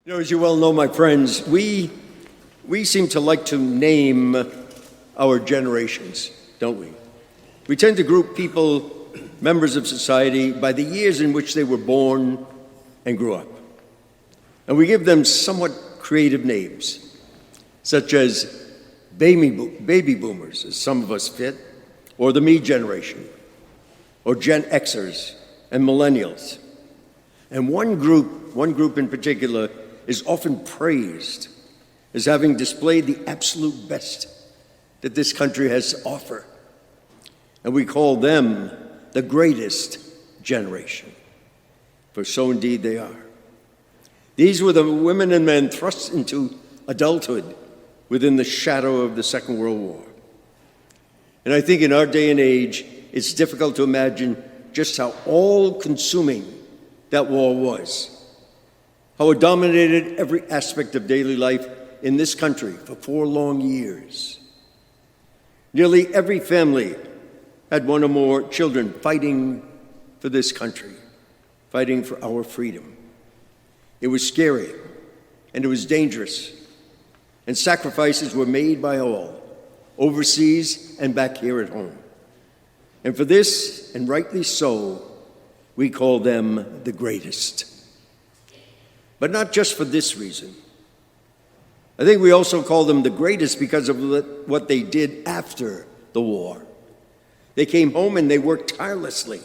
As you well know, my friends, we seem to like to name our generations, don't we? We tend to group people, members of society, by the years in which they were born and grew up. And we give them somewhat creative names, such as baby boomers, as some of us fit, or the me generation, or Gen Xers and millennials. And one group in particular is often praised as having displayed the absolute best that this country has to offer. And we call them the greatest generation, for so indeed they are. These were the women and men thrust into adulthood within the shadow of the Second World War. And I think in our day and age, it's difficult to imagine just how all-consuming that war was, how it dominated every aspect of daily life in this country for 4 long years. Nearly every family had one or more children fighting for this country, fighting for our freedom. It was scary, and it was dangerous, and sacrifices were made by all, overseas and back here at home. And for this, and rightly so, we call them the greatest. But not just for this reason. I think we also call them the greatest because of what they did after the war. They came home and they worked tirelessly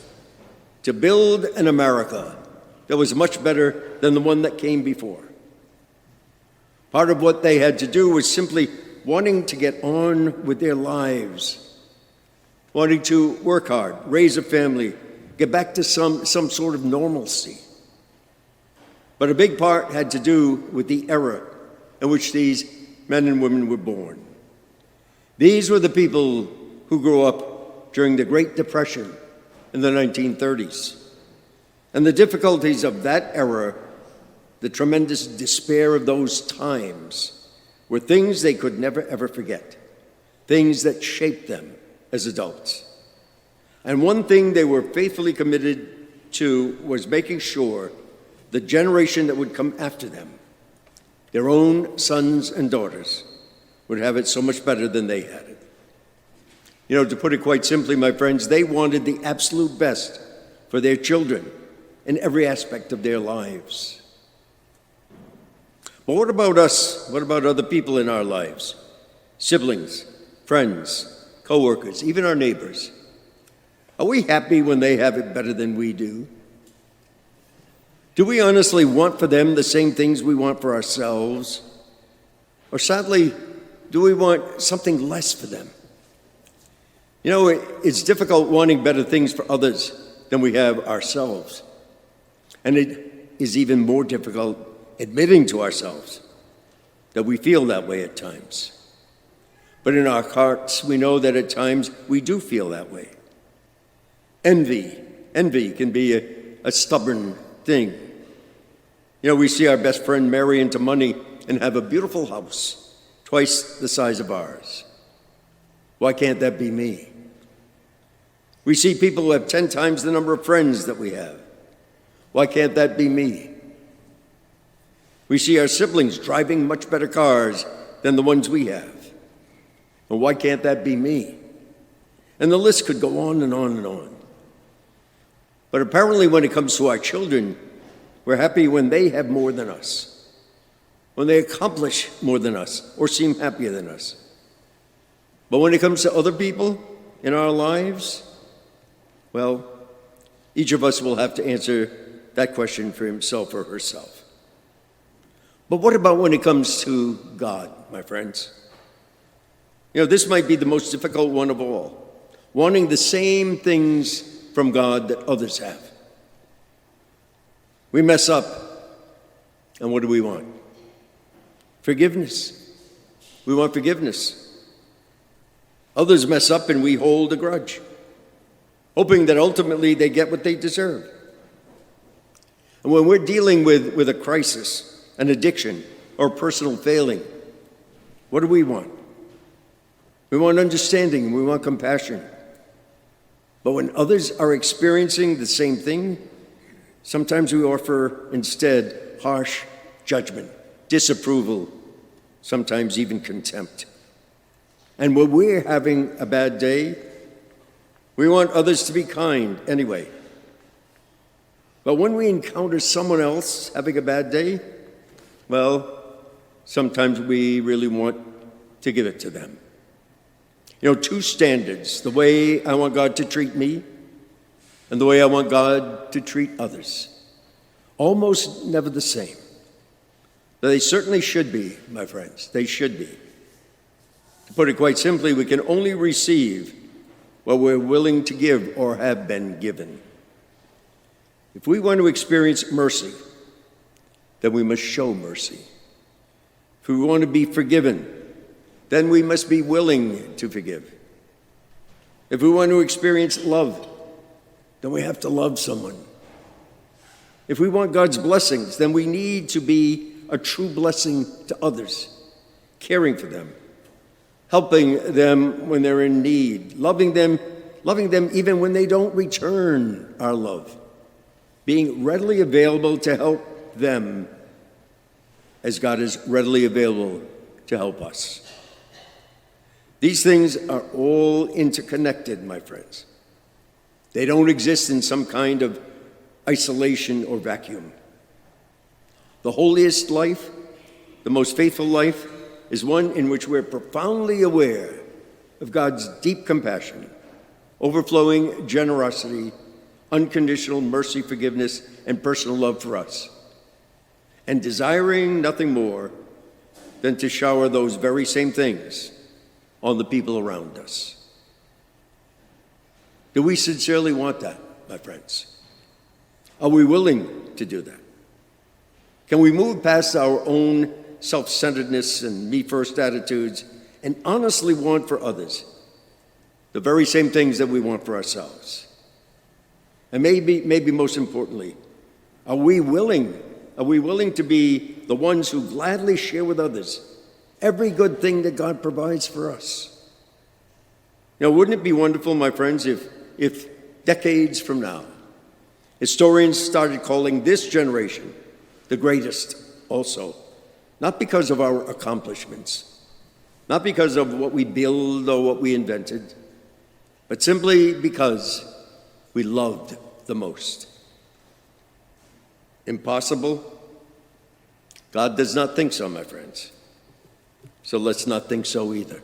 to build an America that was much better than the one that came before. Part of what they had to do was simply wanting to get on with their lives, wanting to work hard, raise a family, get back to some sort of normalcy. But a big part had to do with the era in which these men and women were born. These were the people who grew up during the Great Depression in the 1930s. And the difficulties of that era, the tremendous despair of those times, were things they could never, ever forget, things that shaped them as adults. And one thing they were faithfully committed to was making sure the generation that would come after them, their own sons and daughters, would have it so much better than they had it. To put it quite simply, my friends, they wanted the absolute best for their children in every aspect of their lives. But what about us? What about other people in our lives? Siblings, friends, co-workers, even our neighbors. Are we happy when they have it better than we do? Do we honestly want for them the same things we want for ourselves? Or sadly, do we want something less for them? It's difficult wanting better things for others than we have ourselves. And it is even more difficult admitting to ourselves that we feel that way at times. But in our hearts, we know that at times we do feel that way. Envy can be a stubborn thing. We see our best friend marry into money and have a beautiful house, twice the size of ours. Why can't that be me? We see people who have 10 times the number of friends that we have. Why can't that be me? We see our siblings driving much better cars than the ones we have. Well, why can't that be me? And the list could go on and on and on. But apparently when it comes to our children, we're happy when they have more than us, when they accomplish more than us or seem happier than us. But when it comes to other people in our lives, well, each of us will have to answer that question for himself or herself. But what about when it comes to God, my friends? This might be the most difficult one of all, wanting the same things from God that others have. We mess up, and what do we want? Forgiveness. We want forgiveness. Others mess up and we hold a grudge, hoping that ultimately they get what they deserve. And when we're dealing with a crisis, an addiction, or personal failing, what do we want? We want understanding, we want compassion. But when others are experiencing the same thing, sometimes we offer instead harsh judgment, disapproval, sometimes even contempt. And when we're having a bad day, we want others to be kind anyway. But when we encounter someone else having a bad day, well, sometimes we really want to give it to them. You know, two standards, the way I want God to treat me and the way I want God to treat others. Almost never the same. They certainly should be, my friends. They should be. To put it quite simply, we can only receive what we're willing to give or have been given. If we want to experience mercy, then we must show mercy. If we want to be forgiven, then we must be willing to forgive. If we want to experience love, then we have to love someone. If we want God's blessings, then we need to be a true blessing to others, caring for them, helping them when they're in need, loving them even when they don't return our love, being readily available to help them as God is readily available to help us. These things are all interconnected, my friends. They don't exist in some kind of isolation or vacuum. The holiest life, the most faithful life, is one in which we're profoundly aware of God's deep compassion, overflowing generosity, unconditional mercy, forgiveness, and personal love for us, and desiring nothing more than to shower those very same things on the people around us. Do we sincerely want that, my friends? Are we willing to do that? Can we move past our own self-centeredness and me-first attitudes and honestly want for others the very same things that we want for ourselves? And maybe most importantly, are we willing to be the ones who gladly share with others every good thing that God provides for us? Now, wouldn't it be wonderful, my friends, if decades from now, historians started calling this generation the greatest also, not because of our accomplishments, not because of what we build or what we invented, but simply because we loved the most. Impossible? God does not think so, my friends. So let's not think so either.